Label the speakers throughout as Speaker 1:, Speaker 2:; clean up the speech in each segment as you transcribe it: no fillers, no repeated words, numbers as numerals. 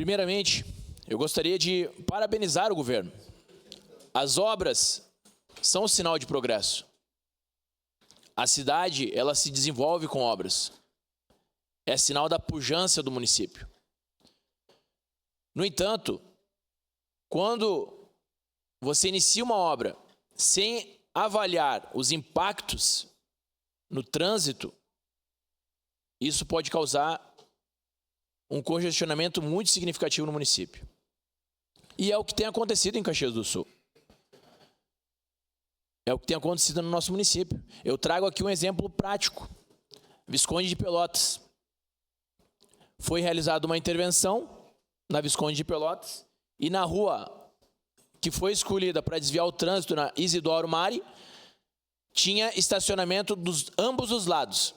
Speaker 1: Primeiramente, eu gostaria de parabenizar o governo. As obras são um sinal de progresso. A cidade, ela se desenvolve com obras. É sinal da pujança do município. No entanto, quando você inicia uma obra sem avaliar os impactos no trânsito, isso pode causar um congestionamento muito significativo no município. E é o que tem acontecido em Caxias do Sul. É o que tem acontecido no nosso município. Eu trago aqui um exemplo prático. Visconde de Pelotas. Foi realizada uma intervenção na Visconde de Pelotas e na rua que foi escolhida para desviar o trânsito, na Isidoro Mari, tinha estacionamento dos ambos os lados.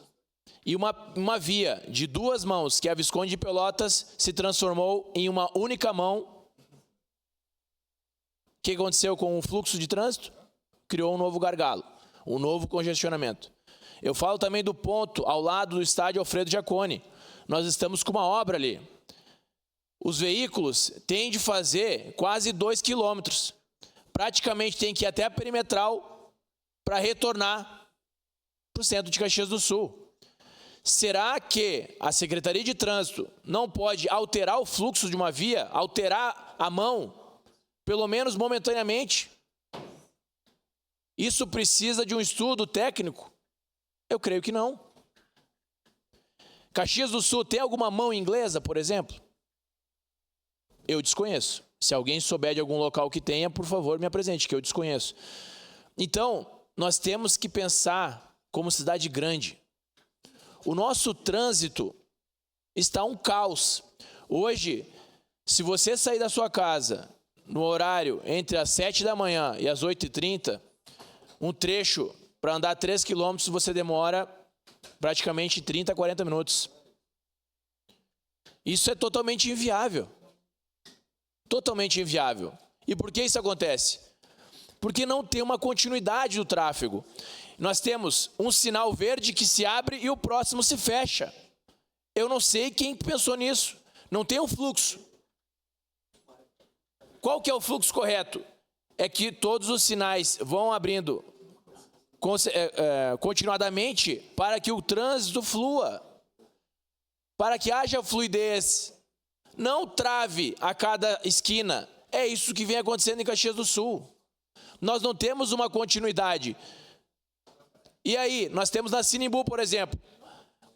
Speaker 1: E uma via de duas mãos, que é a Visconde de Pelotas, se transformou em uma única mão. O que aconteceu com o fluxo de trânsito? Criou um novo gargalo, um novo congestionamento. Eu falo também do ponto ao lado do estádio Alfredo Jaconi. Nós estamos com uma obra ali. Os veículos têm de fazer quase 2 quilômetros. Praticamente tem que ir até a perimetral para retornar para o centro de Caxias do Sul. Será que a Secretaria de Trânsito não pode alterar o fluxo de uma via, alterar a mão, pelo menos momentaneamente? Isso precisa de um estudo técnico? Eu creio que não. Caxias do Sul tem alguma mão inglesa, por exemplo? Eu desconheço. Se alguém souber de algum local que tenha, por favor, me apresente, que eu desconheço. Então, nós temos que pensar como cidade grande. O nosso trânsito está um caos. Hoje, se você sair da sua casa no horário entre as 7 da manhã e as 8h30, um trecho para andar 3 quilômetros, você demora praticamente 30 a 40 minutos. Isso é totalmente inviável. Totalmente inviável. E por que isso acontece? Porque não tem uma continuidade do tráfego. Nós temos um sinal verde que se abre e o próximo se fecha. Eu não sei quem pensou nisso. Não tem um fluxo. Qual que é o fluxo correto? É que todos os sinais vão abrindo continuadamente para que o trânsito flua, para que haja fluidez. Não trave a cada esquina. É isso que vem acontecendo em Caxias do Sul. Nós não temos uma continuidade. E aí, nós temos na Sinimbu, por exemplo,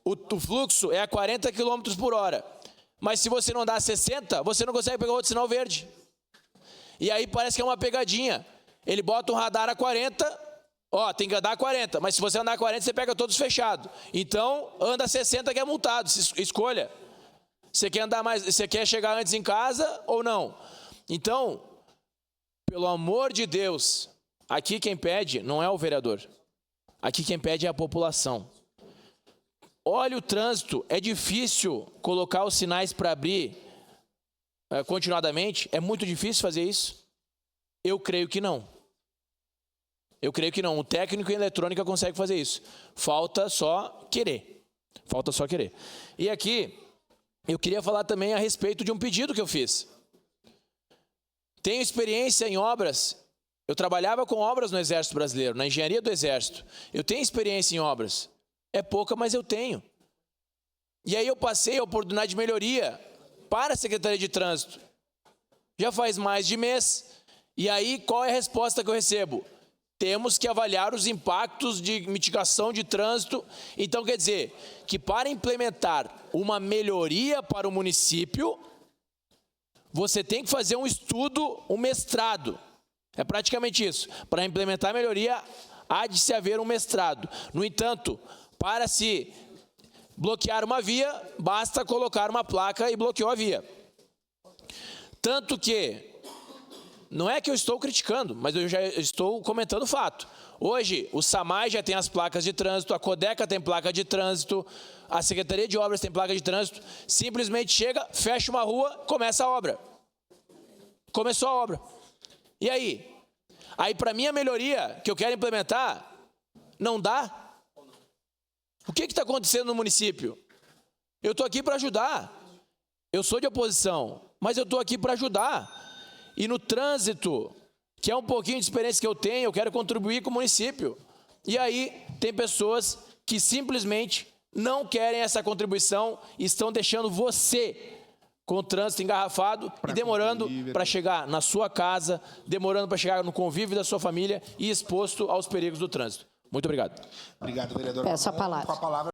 Speaker 1: o fluxo é a 40 km por hora. Mas se você não dá 60, você não consegue pegar outro sinal verde. E aí parece que é uma pegadinha. Ele bota um radar a 40, tem que andar a 40. Mas se você andar a 40, você pega todos fechados. Então, anda a 60 que é multado. Escolha. Você quer andar mais, você quer chegar antes em casa ou não? Então, pelo amor de Deus, aqui quem pede não é o vereador. Aqui quem pede é a população. Olha o trânsito, é difícil colocar os sinais para abrir continuadamente? É muito difícil fazer isso? Eu creio que não. Eu creio que não. O técnico em eletrônica consegue fazer isso. Falta só querer. Falta só querer. E aqui, eu queria falar também a respeito de um pedido que eu fiz. Tenho experiência em obras. Eu trabalhava com obras no Exército Brasileiro, na engenharia do Exército. Eu tenho experiência em obras. É pouca, mas eu tenho. E aí eu passei a oportunidade de melhoria para a Secretaria de Trânsito. Já faz mais de mês. E aí, qual é a resposta que eu recebo? Temos que avaliar os impactos de mitigação de trânsito. Então, quer dizer, que para implementar uma melhoria para o município, você tem que fazer um estudo, um mestrado. É praticamente isso. Para implementar a melhoria, há de se haver um mestrado. No entanto, para se bloquear uma via, basta colocar uma placa e bloqueou a via. Tanto que, não é que eu estou criticando, mas eu já estou comentando o fato. Hoje, o SAMAI já tem as placas de trânsito, a CODECA tem placa de trânsito, a Secretaria de Obras tem placa de trânsito, simplesmente chega, fecha uma rua, começa a obra. Começou a obra. E aí? Aí, para mim, a melhoria que eu quero implementar, não dá? O que está acontecendo no município? Eu estou aqui para ajudar. Eu sou de oposição, mas eu estou aqui para ajudar. E no trânsito, que é um pouquinho de experiência que eu tenho, eu quero contribuir com o município. E aí tem pessoas que simplesmente não querem essa contribuição e estão deixando você com o trânsito engarrafado e demorando para chegar na sua casa, demorando para chegar no convívio da sua família e exposto aos perigos do trânsito. Muito obrigado.
Speaker 2: Obrigado, vereador.
Speaker 3: Peço a palavra.
Speaker 2: Com a palavra.